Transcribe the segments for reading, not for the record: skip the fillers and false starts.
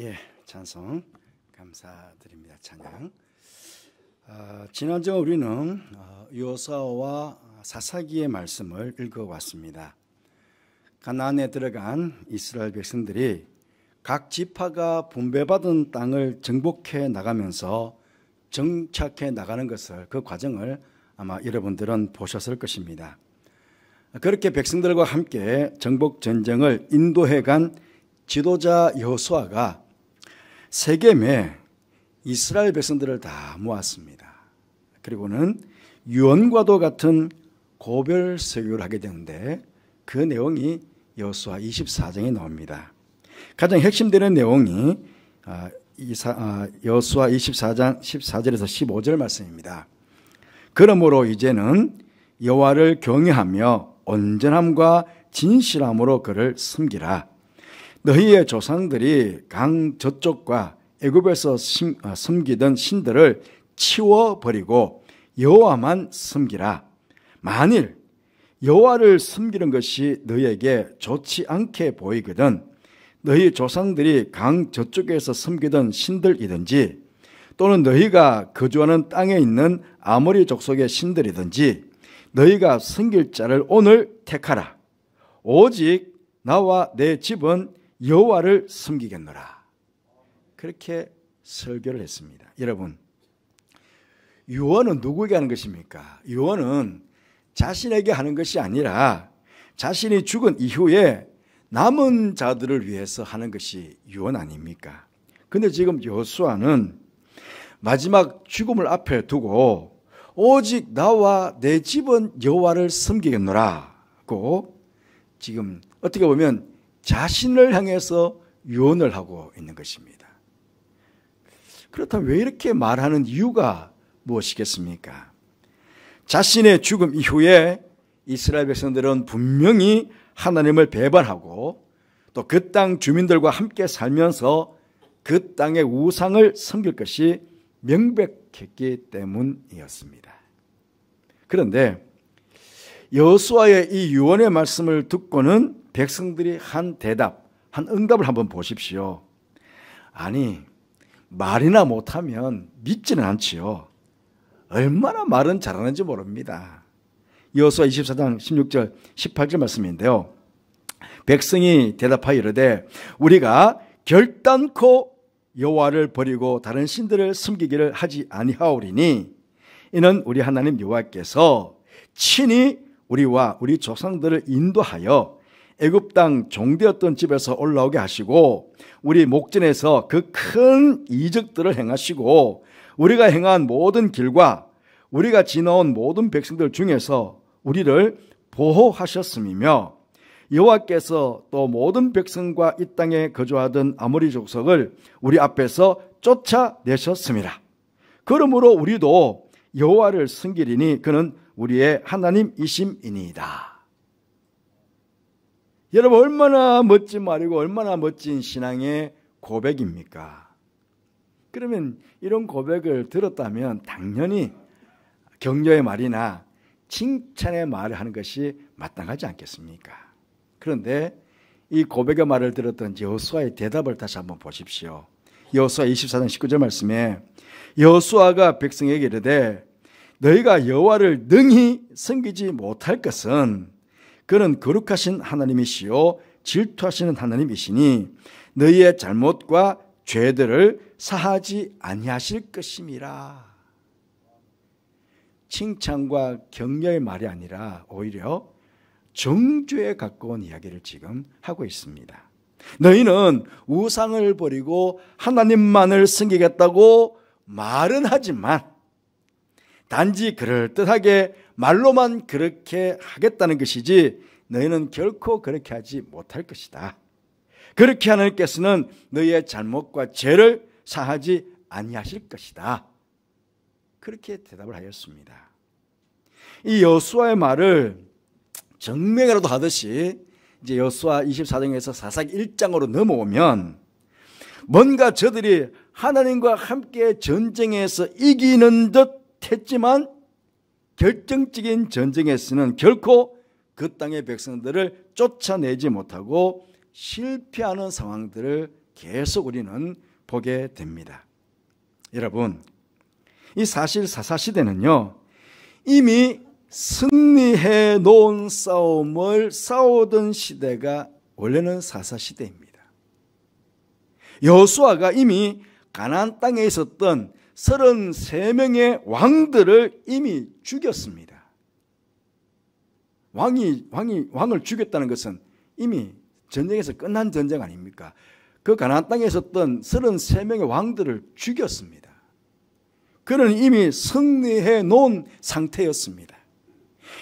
예, 찬송 감사드립니다. 찬양. 지난주 우리는 여호수아와 사사기의 말씀을 읽어왔습니다. 가나안에 들어간 이스라엘 백성들이 각 지파가 분배받은 땅을 정복해 나가면서 정착해 나가는 것을, 그 과정을 아마 여러분들은 보셨을 것입니다. 그렇게 백성들과 함께 정복 전쟁을 인도해 간 지도자 여호수아가 세겜에 이스라엘 백성들을 다 모았습니다. 그리고는 유언과도 같은 고별 설교를 하게 되는데 그 내용이 여호수아 24장에 나옵니다. 가장 핵심되는 내용이 여호수아 24장 14절에서 15절 말씀입니다. 그러므로 이제는 여호와를 경외하며 온전함과 진실함으로 그를 섬기라. 너희의 조상들이 강 저쪽과 애굽에서 섬기던 신들을 치워버리고 여호와만 섬기라. 만일 여호와를 섬기는 것이 너희에게 좋지 않게 보이거든 너희 조상들이 강 저쪽에서 섬기던 신들이든지 또는 너희가 거주하는 땅에 있는 아모리 족속의 신들이든지 너희가 섬길 자를 오늘 택하라. 오직 나와 내 집은 여호와를 섬기겠노라. 그렇게 설교를 했습니다. 여러분, 유언은 누구에게 하는 것입니까? 유언은 자신에게 하는 것이 아니라 자신이 죽은 이후에 남은 자들을 위해서 하는 것이 유언 아닙니까? 근데 지금 여호수아는 마지막 죽음을 앞에 두고 오직 나와 내 집은 여호와를 섬기겠노라고 지금 어떻게 보면 자신을 향해서 유언을 하고 있는 것입니다. 그렇다면 왜 이렇게 말하는 이유가 무엇이겠습니까? 자신의 죽음 이후에 이스라엘 백성들은 분명히 하나님을 배반하고 또 그 땅 주민들과 함께 살면서 그 땅의 우상을 섬길 것이 명백했기 때문이었습니다. 그런데 여호수아의 이 유언의 말씀을 듣고는 백성들이 한 대답, 한 응답을 한번 보십시오. 아니, 말이나 못하면 믿지는 않지요. 얼마나 말은 잘하는지 모릅니다. 여호수아 24장 16절 18절 말씀인데요. 백성이 대답하여 이르되 우리가 결단코 여호와를 버리고 다른 신들을 섬기기를 하지 아니하오리니 이는 우리 하나님 여호와께서 친히 우리와 우리 조상들을 인도하여 애굽 땅 종되었던 집에서 올라오게 하시고 우리 목전에서 그 큰 이적들을 행하시고 우리가 행한 모든 길과 우리가 지나온 모든 백성들 중에서 우리를 보호하셨음이며 여호와께서 또 모든 백성과 이 땅에 거주하던 아모리 족속을 우리 앞에서 쫓아내셨습니다. 그러므로 우리도 여호와를 섬기리니 그는 우리의 하나님이심이니이다. 여러분, 얼마나 멋진 말이고 얼마나 멋진 신앙의 고백입니까? 그러면 이런 고백을 들었다면 당연히 격려의 말이나 칭찬의 말을 하는 것이 마땅하지 않겠습니까? 그런데 이 고백의 말을 들었던 여호수아의 대답을 다시 한번 보십시오. 여호수아 24장 19절 말씀에 여호수아가 백성에게 이르되 너희가 여호와를 능히 섬기지 못할 것은 그는 거룩하신 하나님이시요 질투하시는 하나님이시니 너희의 잘못과 죄들을 사하지 아니하실 것임이라. 칭찬과 격려의 말이 아니라 오히려 정죄에 가까운 이야기를 지금 하고 있습니다. 너희는 우상을 버리고 하나님만을 섬기겠다고 말은 하지만 단지 그럴듯하게 말로만 그렇게 하겠다는 것이지 너희는 결코 그렇게 하지 못할 것이다. 그렇게 하나님께서는 너희의 잘못과 죄를 사하지 아니하실 것이다. 그렇게 대답을 하였습니다. 이 여호수아의 말을 정맥이라도 하듯이 이제 여호수아 24장에서 사사기 1장으로 넘어오면 뭔가 저들이 하나님과 함께 전쟁에서 이기는 듯 했지만 결정적인 전쟁에서는 결코 그 땅의 백성들을 쫓아내지 못하고 실패하는 상황들을 계속 우리는 보게 됩니다. 여러분, 이 사실 사사시대는요, 이미 승리해 놓은 싸움을 싸우던 시대가 원래는 사사시대입니다. 여호수아가 이미 가나안 땅에 있었던 33명의 왕들을 이미 죽였습니다. 왕을 죽였다는 것은 이미 전쟁에서 끝난 전쟁 아닙니까? 그 가나안 땅에 있었던 33명의 왕들을 죽였습니다. 그는 이미 승리해 놓은 상태였습니다.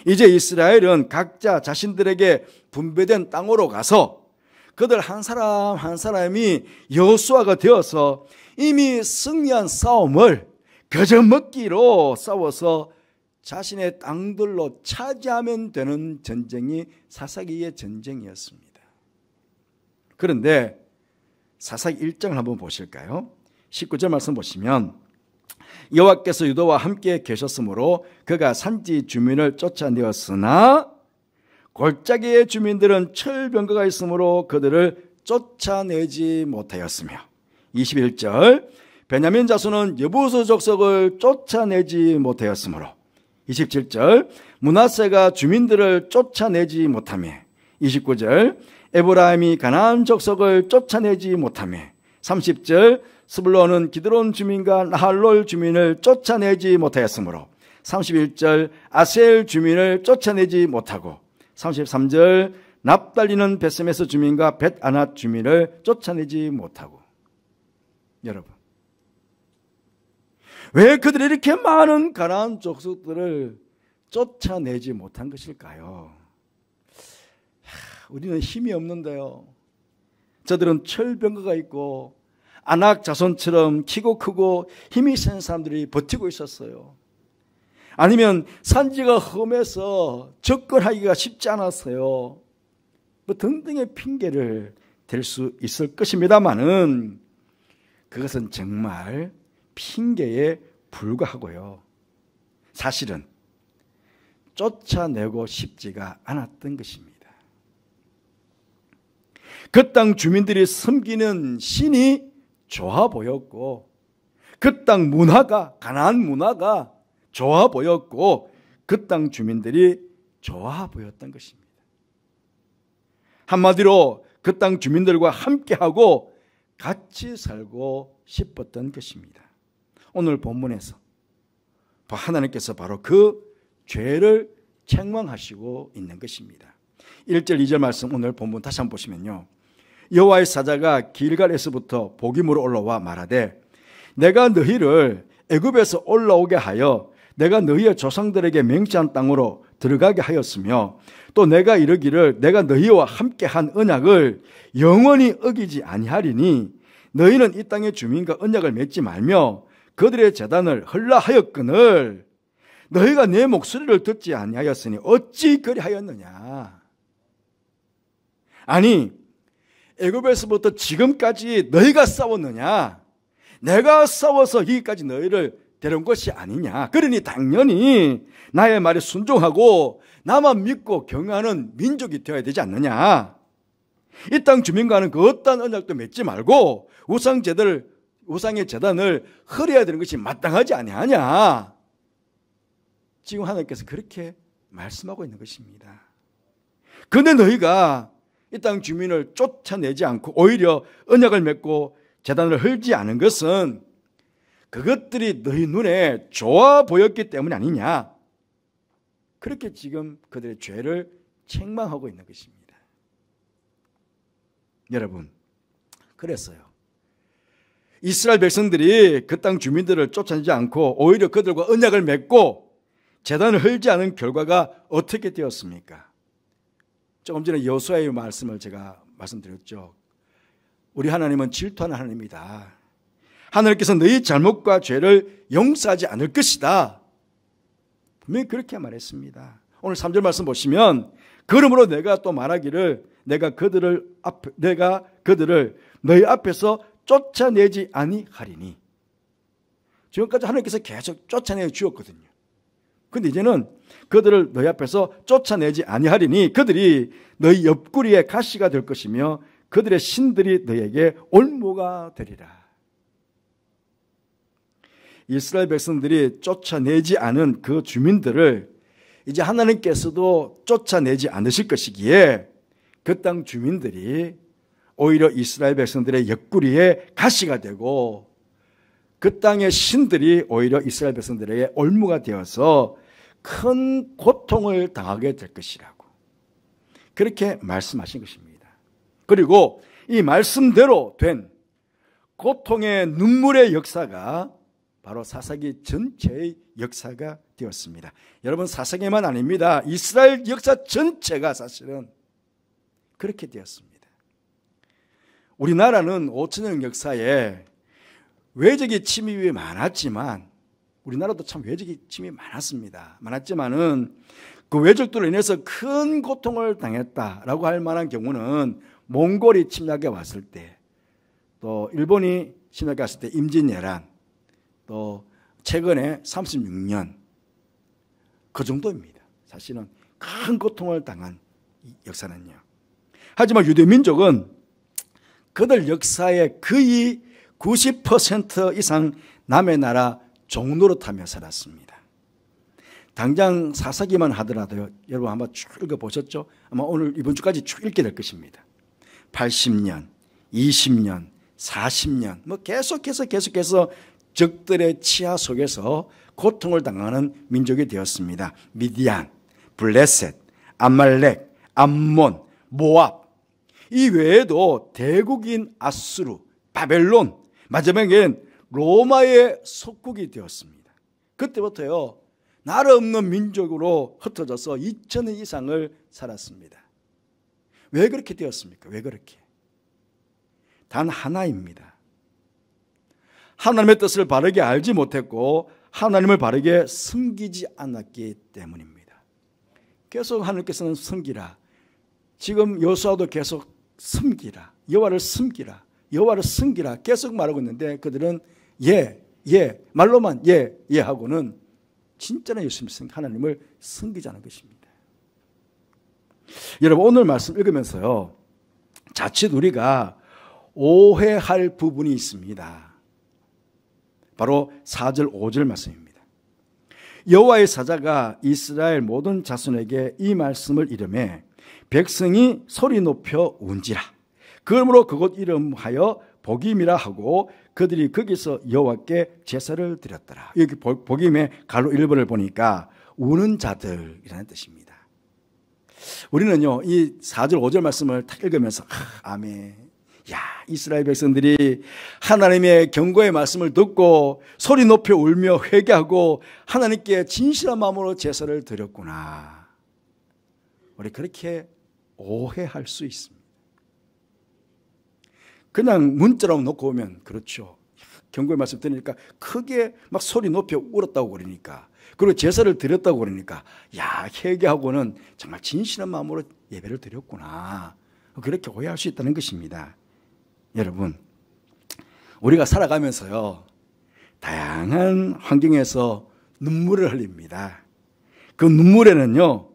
이제 이스라엘은 각자 자신들에게 분배된 땅으로 가서 그들 한 사람 한 사람이 여호수아가 되어서 이미 승리한 싸움을 거저먹기로 싸워서 자신의 땅들로 차지하면 되는 전쟁이 사사기의 전쟁이었습니다. 그런데 사사기 1장을 한번 보실까요? 19절 말씀 보시면 여호와께서 유다와 함께 계셨으므로 그가 산지 주민을 쫓아내었으나 골짜기의 주민들은 철병거가 있으므로 그들을 쫓아내지 못하였으며 21절 베냐민 자손은 여부수 족속을 쫓아내지 못하였으므로 27절 므낫세가 주민들을 쫓아내지 못하며 29절 에브라임이 가나안 족속을 쫓아내지 못하며 30절 스불론은 기드론 주민과 나할롤 주민을 쫓아내지 못하였으므로 31절 아셀 주민을 쫓아내지 못하고 33절 납달리는 베스메스 주민과 벳아낫 주민을 쫓아내지 못하고. 여러분, 왜 그들이 이렇게 많은 가나안 족속들을 쫓아내지 못한 것일까요? 우리는 힘이 없는데요. 저들은 철병거가 있고 아낙 자손처럼 키고 크고 힘이 센 사람들이 버티고 있었어요. 아니면 산지가 험해서 접근하기가 쉽지 않았어요. 뭐 등등의 핑계를 댈 수 있을 것입니다마는 그것은 정말 핑계에 불과하고요. 사실은 쫓아내고 싶지가 않았던 것입니다. 그 땅 주민들이 섬기는 신이 좋아 보였고 그 땅 문화가 가나안 문화가 좋아 보였고 그 땅 주민들이 좋아 보였던 것입니다. 한마디로 그 땅 주민들과 함께하고 같이 살고 싶었던 것입니다. 오늘 본문에서 하나님께서 바로 그 죄를 책망하시고 있는 것입니다. 1절 2절 말씀 오늘 본문 다시 한번 보시면요, 여호와의 사자가 길갈에서부터 복임으로 올라와 말하되 내가 너희를 애굽에서 올라오게 하여 내가 너희의 조상들에게 맹세한 땅으로 들어가게 하였으며 또 내가 이르기를 내가 너희와 함께한 언약을 영원히 어기지 아니하리니 너희는 이 땅의 주민과 언약을 맺지 말며 그들의 제단을 헐라하였거늘 너희가 내 목소리를 듣지 아니하였으니 어찌 그리하였느냐. 아니, 애굽에서부터 지금까지 너희가 싸웠느냐? 내가 싸워서 여기까지 너희를 데려온 것이 아니냐. 그러니 당연히 나의 말에 순종하고 나만 믿고 경외하는 민족이 되어야 되지 않느냐. 이 땅 주민과는 그 어떤 언약도 맺지 말고 우상의 제단을 헐어야 되는 것이 마땅하지 아니하냐. 지금 하나님께서 그렇게 말씀하고 있는 것입니다. 그런데 너희가 이 땅 주민을 쫓아내지 않고 오히려 언약을 맺고 제단을 헐지 않은 것은 그것들이 너희 눈에 좋아 보였기 때문이 아니냐. 그렇게 지금 그들의 죄를 책망하고 있는 것입니다. 여러분, 그랬어요. 이스라엘 백성들이 그 땅 주민들을 쫓아내지 않고 오히려 그들과 언약을 맺고 제단을 헐지 않은 결과가 어떻게 되었습니까? 조금 전에 여호수아의 말씀을 제가 말씀드렸죠. 우리 하나님은 질투하는 하나님이다. 하나님께서 너희 잘못과 죄를 용서하지 않을 것이다. 분명히 그렇게 말했습니다. 오늘 3절 말씀 보시면 그러므로 내가 또 말하기를 내가 그들을 너희 앞에서 쫓아내지 아니하리니. 지금까지 하나님께서 계속 쫓아내 주었거든요. 그런데 이제는 그들을 너희 앞에서 쫓아내지 아니하리니 그들이 너희 옆구리에 가시가 될 것이며 그들의 신들이 너에게 올무가 되리라. 이스라엘 백성들이 쫓아내지 않은 그 주민들을 이제 하나님께서도 쫓아내지 않으실 것이기에 그 땅 주민들이 오히려 이스라엘 백성들의 옆구리에 가시가 되고 그 땅의 신들이 오히려 이스라엘 백성들에게 올무가 되어서 큰 고통을 당하게 될 것이라고 그렇게 말씀하신 것입니다. 그리고 이 말씀대로 된 고통의 눈물의 역사가 바로 사사기 전체의 역사가 되었습니다. 여러분, 사사기만 아닙니다. 이스라엘 역사 전체가 사실은 그렇게 되었습니다. 우리나라는 5천년 역사에 외적인 침입이 많았지만 우리나라도 참 외적인 침입이 많았지만은 그 외적들로 인해서 큰 고통을 당했다라고 할 만한 경우는 몽골이 침략해 왔을 때, 또 일본이 침략해 왔을 때 임진왜란, 또 최근에 36년 그 정도입니다. 사실은 큰 고통을 당한 역사는요. 하지만 유대민족은 그들 역사의 거의 90% 이상 남의 나라 종노릇하며 살았습니다. 당장 사사기만 하더라도요, 여러분 한번 쭉 읽어보셨죠? 아마 오늘 이번 주까지 쭉 읽게 될 것입니다. 80년, 20년, 40년 뭐 계속해서 적들의 치하 속에서 고통을 당하는 민족이 되었습니다. 미디안, 블레셋, 아말렉, 암몬, 모압, 이 외에도 대국인 아수르, 바벨론, 마지막엔 로마의 속국이 되었습니다. 그때부터요, 나라 없는 민족으로 흩어져서 2000년 이상을 살았습니다. 왜 그렇게 되었습니까? 왜 그렇게? 단 하나입니다. 하나님의 뜻을 바르게 알지 못했고 하나님을 바르게 섬기지 않았기 때문입니다. 계속 하나님께서는 섬기라, 지금 여호수아도 계속 섬기라, 여호와를 섬기라, 여호와를 섬기라 계속 말하고 있는데 그들은 말로만 하고는 진짜로 예수님 하나님을 섬기지 않은 것입니다. 여러분, 오늘 말씀 읽으면서요, 자칫 우리가 오해할 부분이 있습니다. 바로 4절 5절 말씀입니다. 여호와의 사자가 이스라엘 모든 자손에게 이 말씀을 이르매 백성이 소리 높여 운지라. 그러므로 그곳 이름하여 복임이라 하고 그들이 거기서 여호와께 제사를 드렸더라. 여기 복임의 가로 1번을 보니까 우는 자들이라는 뜻입니다. 우리는요, 이 4절 5절 말씀을 딱 읽으면서 아멘, 야, 이스라엘 백성들이 하나님의 경고의 말씀을 듣고 소리 높여 울며 회개하고 하나님께 진실한 마음으로 제사를 드렸구나. 우리 그렇게 오해할 수 있습니다. 그냥 문자로 놓고 오면 그렇죠. 경고의 말씀 들으니까 크게 막 소리 높여 울었다고 그러니까, 그리고 제사를 드렸다고 그러니까, 야, 회개하고는 정말 진실한 마음으로 예배를 드렸구나. 그렇게 오해할 수 있다는 것입니다. 여러분, 우리가 살아가면서요, 다양한 환경에서 눈물을 흘립니다. 그 눈물에는요,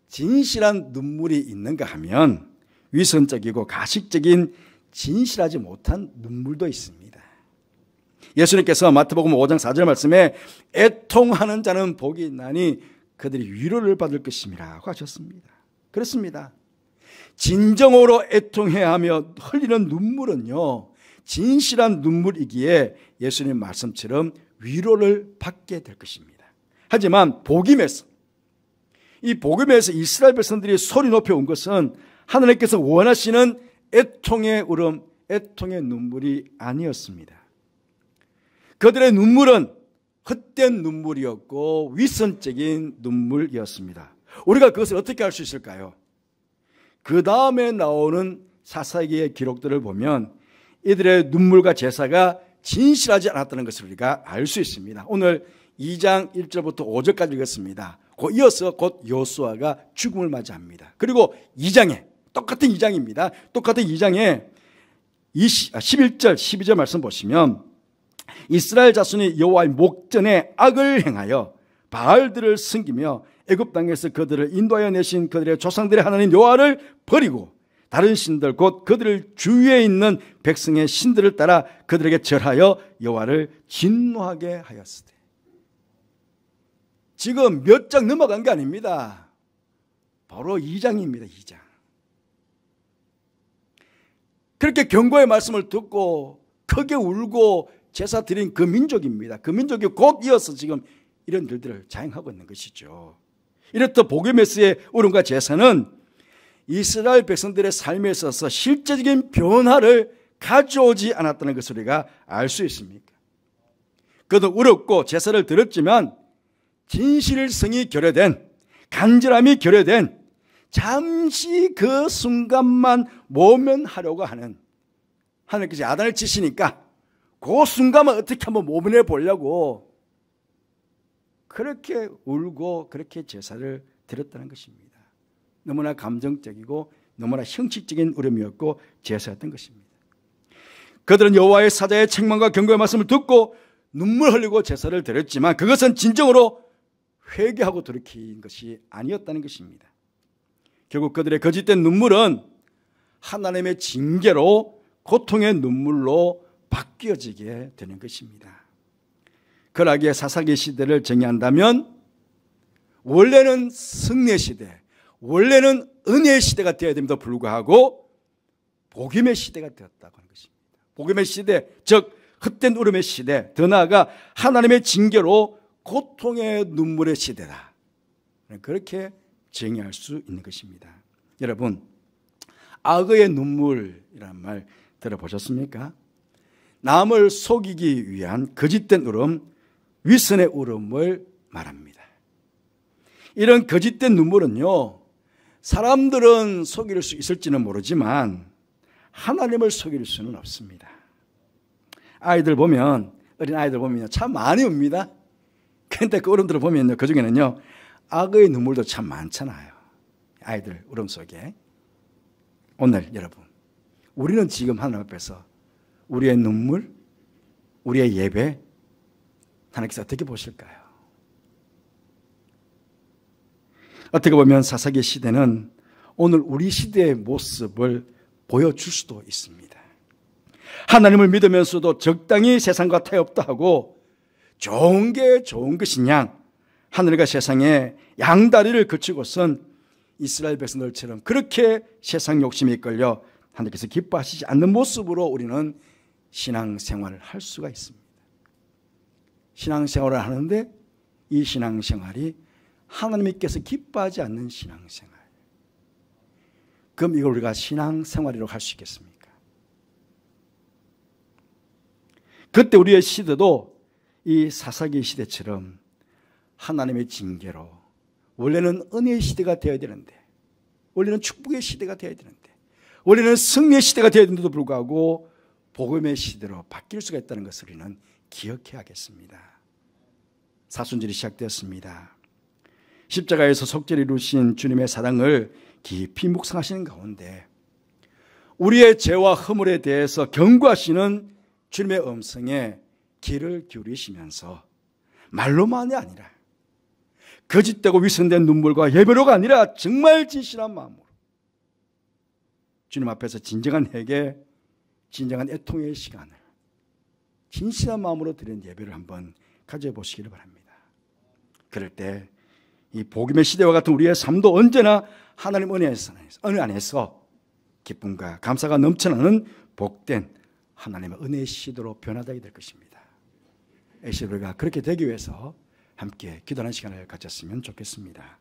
진실한 눈물이 있는가 하면 위선적이고 가식적인 진실하지 못한 눈물도 있습니다. 예수님께서 마태복음 5장 4절 말씀에 애통하는 자는 복이 있나니 그들이 위로를 받을 것임이라고 하셨습니다. 그렇습니다. 진정으로 애통해야 하며 흘리는 눈물은요, 진실한 눈물이기에 예수님 말씀처럼 위로를 받게 될 것입니다. 하지만 복음에서 이스라엘 백성들이 소리 높여 온 것은 하나님께서 원하시는 애통의 울음, 애통의 눈물이 아니었습니다. 그들의 눈물은 헛된 눈물이었고 위선적인 눈물이었습니다. 우리가 그것을 어떻게 알 수 있을까요? 그 다음에 나오는 사사기의 기록들을 보면 이들의 눈물과 제사가 진실하지 않았다는 것을 우리가 알 수 있습니다. 오늘 2장 1절부터 5절까지 읽었습니다. 이어서 곧 여호수아가 죽음을 맞이합니다. 그리고 2장에 똑같은 2장입니다. 똑같은 2장에 11절 12절 말씀 보시면 이스라엘 자손이 여호와의 목전에 악을 행하여 바알들을 섬기며 애굽 땅에서 그들을 인도하여 내신 그들의 조상들의 하나님 여호와를 버리고 다른 신들 곧 그들 주위에 있는 백성의 신들을 따라 그들에게 절하여 여호와를 진노하게 하였으되. 지금 몇 장 넘어간 게 아닙니다. 바로 2장입니다. 2장. 그렇게 경고의 말씀을 듣고 크게 울고 제사 드린 그 민족입니다. 그 민족이 곧 이어서 지금 이런 일들을 자행하고 있는 것이죠. 이렇듯 복음의 메시지의 울음과 제사는 이스라엘 백성들의 삶에 있어서 실제적인 변화를 가져오지 않았다는 것을 우리가 알 수 있습니까? 그도 울었고 제사를 드렸지만 진실성이 결여된, 간절함이 결여된, 잠시 그 순간만 모면하려고 하는, 하나님께서 야단을 치시니까 그 순간만 어떻게 한번 모면해 보려고 그렇게 울고 그렇게 제사를 드렸다는 것입니다. 너무나 감정적이고 너무나 형식적인 울음이었고 제사였던 것입니다. 그들은 여호와의 사자의 책망과 경고의 말씀을 듣고 눈물 흘리고 제사를 드렸지만 그것은 진정으로 회개하고 돌이킨 것이 아니었다는 것입니다. 결국 그들의 거짓된 눈물은 하나님의 징계로 고통의 눈물로 바뀌어지게 되는 것입니다. 그러기에 사사기 시대를 정의한다면 원래는 승리의 시대, 원래는 은혜의 시대가 되어야 됨에도 불구하고 복음의 시대가 되었다고 하는 것입니다. 복음의 시대, 즉 헛된 울음의 시대, 더 나아가 하나님의 징계로 고통의 눈물의 시대다. 그렇게 정의할 수 있는 것입니다. 여러분, 악의 눈물이라는 말 들어보셨습니까? 남을 속이기 위한 거짓된 울음, 위선의 울음을 말합니다. 이런 거짓된 눈물은요, 사람들은 속일 수 있을지는 모르지만 하나님을 속일 수는 없습니다. 아이들 보면, 어린 아이들 보면 참 많이 웁니다. 그런데 그 어른들을 보면요, 그 중에는요, 악의 눈물도 참 많잖아요. 아이들 울음 속에. 오늘 여러분, 우리는 지금 하나님 앞에서 우리의 눈물, 우리의 예배, 하나님께서 어떻게 보실까요? 어떻게 보면 사사기 시대는 오늘 우리 시대의 모습을 보여줄 수도 있습니다. 하나님을 믿으면서도 적당히 세상과 타협도 하고 좋은 게 좋은 것이냐, 하늘과 세상에 양다리를 거치고선 이스라엘 백성들처럼 그렇게 세상 욕심에 이끌려 하나님께서 기뻐하시지 않는 모습으로 우리는 신앙생활을 할 수가 있습니다. 신앙생활을 하는데 이 신앙생활이 하나님께서 기뻐하지 않는 신앙생활. 그럼 이걸 우리가 신앙생활이라고 할 수 있겠습니까? 그때 우리의 시대도 이 사사기 시대처럼 하나님의 징계로, 원래는 은혜의 시대가 되어야 되는데, 원래는 축복의 시대가 되어야 되는데, 원래는 승리의 시대가 되어야 되는데도 불구하고 복음의 시대로 바뀔 수가 있다는 것을 우리는 기억해야겠습니다. 사순절이 시작되었습니다. 십자가에서 속죄를 이루신 주님의 사랑을 깊이 묵상하시는 가운데 우리의 죄와 허물에 대해서 경고하시는 주님의 음성에 귀를 기울이시면서 말로만이 아니라 거짓되고 위선된 눈물과 예배로가 아니라 정말 진실한 마음으로 주님 앞에서 진정한 회개, 진정한 애통의 시간을 진실한 마음으로 드리는 예배를 한번 가져보시기를 바랍니다. 그럴 때 이 복음의 시대와 같은 우리의 삶도 언제나 하나님 은혜 안에서 기쁨과 감사가 넘쳐나는 복된 하나님의 은혜의 시대로 변화되게 될 것입니다. 우리가 그렇게 되기 위해서 함께 기도하는 시간을 가졌으면 좋겠습니다.